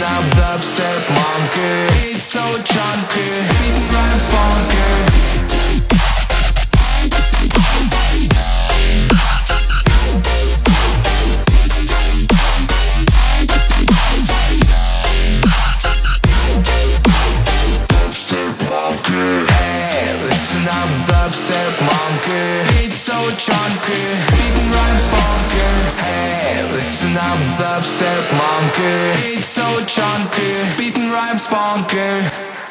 I'm dubstep monkey. It's so chunky, beating rhymes funky. I'm a dubstep monkey. It's so chunky, beating rhymes funky. Hey, listen, I'm a dubstep monkey. It's so chunky, beating rhymes funky.